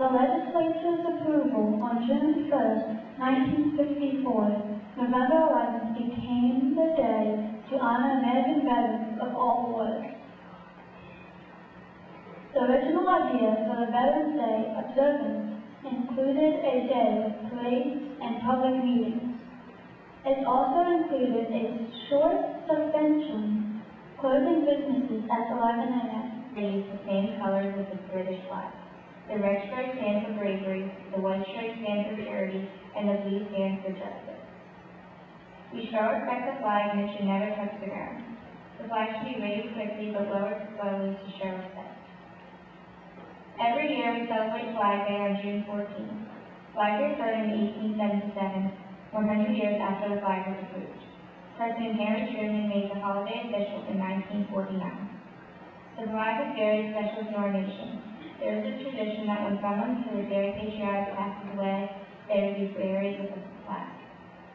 the legislature's approval on June 1st, 1964, November 11th became the day to honor American veterans of all wars. The original idea for the Veterans Day observance included a day with parades and public meetings. It also included a short suspension closing businesses at 11 a.m. They use the same colors as the British flag. The red stripe stands for bravery, the white stripe stands for charity, and the blue stands for justice. We should respect the flag and it should never touch the ground. The flag should be raised quickly but lowered slowly to show respect. Every year we celebrate Flag Day on June 14th. Flag Day started in 1877, 100 years after the flag was approved. President Harry Truman made the holiday official in 1949. The flag is very special to our nation. There is a tradition that when someone who is very patriotic passes away, they would be buried with a flag.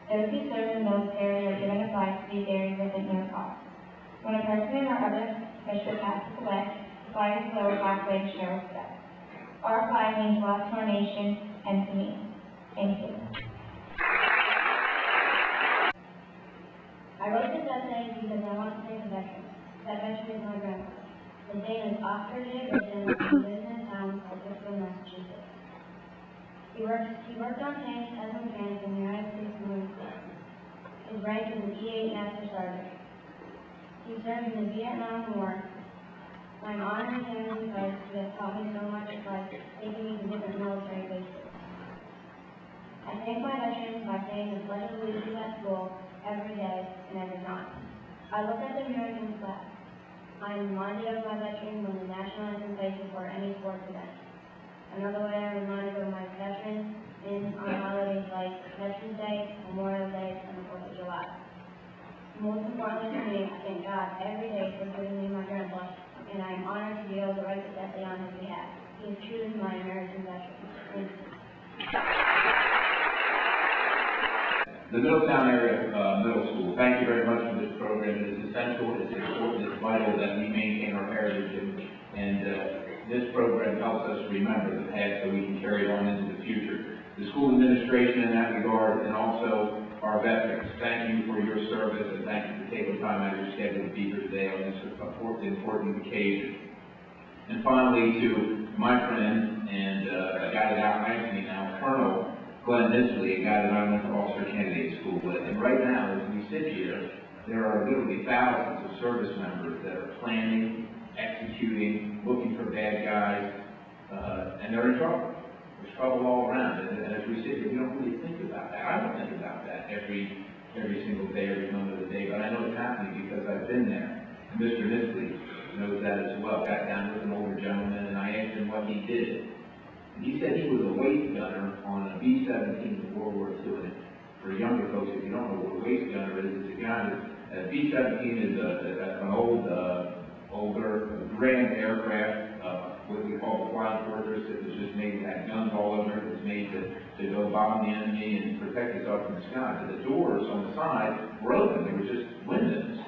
Those who serve in the military are given a flag to be buried with at no cost. When a person or other official passes away, the flag is lowered halfway to show respect. Our flag means a lot to our nation and to me. Thank you. I wrote this essay because I want to thank a veteran. That veteran is my grandfather. His name is Oscar J. Britton, and he lives in a town called Middletown, Massachusetts. He worked on tanks as a mechanic in the United States Marine Corps. His rank is an E8 Master Sergeant. He served in the Vietnam War. I'm honoring him because he has taught me so much by taking me to different military bases. I thank my veterans by saying the Pledge of Allegiance at school every day and every time. I look at the American flag. I am reminded of my veterans when the national anthem plays before any sports event. Another way I'm reminded of my veterans is on holidays like Veterans Day, Memorial Day, and the 4th of July. Most importantly to me, I thank God every day for giving me my grandpa, and I am honored to be able to write this essay on his behalf. He is truly my American veteran. Thank you. The Middletown Area Middle School, thank you very much for this program. It is essential, it's important, it's vital that we maintain our heritage, and this program helps us remember the past so we can carry it on into the future. The school administration in that regard, and also our veterans, thank you for your service, and thank you for taking time out of your schedule to be here today on this important occasion. And finally, to my friend and a guy that outranks me now, Colonel Glenn Nisley, a guy that I went to Officer Candidate School with. And right now, as we sit here, there are literally thousands of service members that are planning, executing, looking for bad guys, and they're in trouble. There's trouble all around. And as we sit here, we don't really think about that. I don't think about that every single day, every moment of the day, but I know it's happening because I've been there. And Mr. Nisley knows that as well. Got down with an older gentleman, and I asked him what he did. He said he was a waist gunner on a B-17 in World War II. And for younger folks, if you don't know what a waist gunner is, it's a guy that B-17 is an older grand aircraft, what we call the flying fortress. It was just made to have guns all over it. It was made to go bomb the enemy and protect itself from the sky. But the doors on the side were open. They were just windows.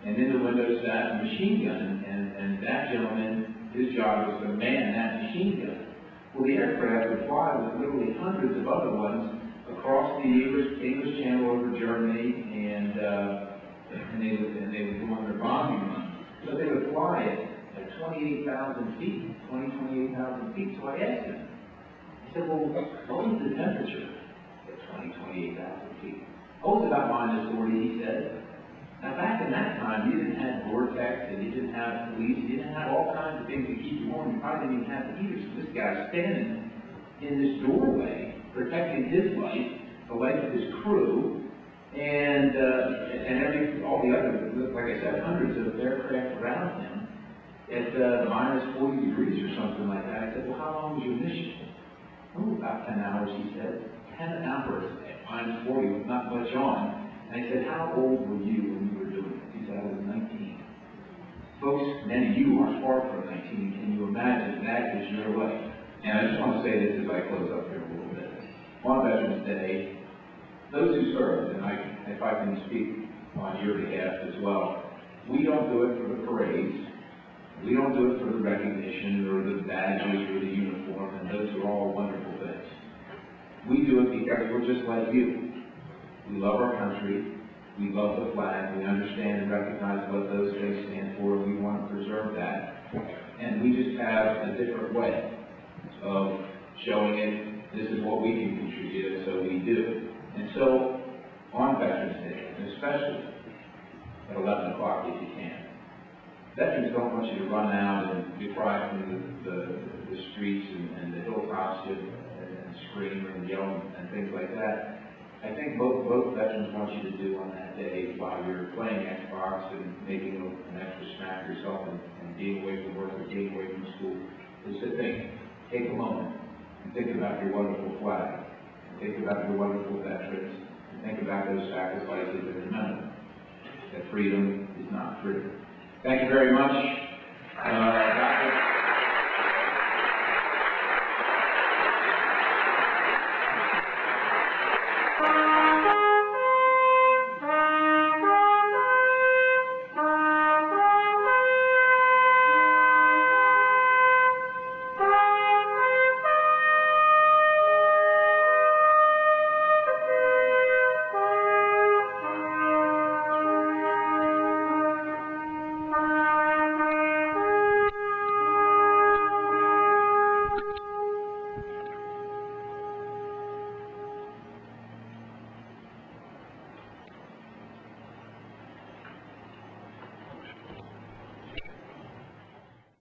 And in the windows sat a machine gun. And that gentleman, his job was to man that machine gun. Well, the aircraft would fly with literally hundreds of other ones across the English Channel over Germany, and they would go on their bombing run. So they would fly at 28,000 feet, 28,000 feet. So I asked him, I said, well, what was the temperature at 28,000 feet? Oh, it was about -40, he said. Now, back in that time, you didn't have vortex, and you didn't have police, you didn't have all kinds of things to keep you warm. You probably didn't even have the heaters. So this guy's standing in this doorway, protecting his life, the life of his crew, and all the other, like I said, hundreds of aircraft around him at -40 degrees or something like that. I said, well, how long was your mission? Oh, about 10 hours, he said. 10 hours at -40 with not much on. And I said, how old were you when you were doing it? He said, I was 19. Folks, many of you are far from 19. Can you imagine that is your life? And I just want to say this as I close up here a little bit. On Veterans Day, those who serve, and if I can speak on your behalf as well, we don't do it for the parades. We don't do it for the recognition or the badges or the uniform, and those are all wonderful things. We do it because we're just like you. We love our country, we love the flag, we understand and recognize what those things stand for, and we want to preserve that. And we just have a different way of showing it, this is what we can contribute, and so we do. And so, on Veterans Day, and especially at 11 o'clock if you can, veterans don't want you to run out and be crying from the streets and the hilltops and scream and yell and things like that. I think both veterans want you to do on that day while you're playing Xbox and making an extra snack yourself and being away from work or being away from school, is to take a moment and think about your wonderful flag, and think about your wonderful veterans, and think about those sacrifices, and remember that freedom is not free. Thank you very much. Dr.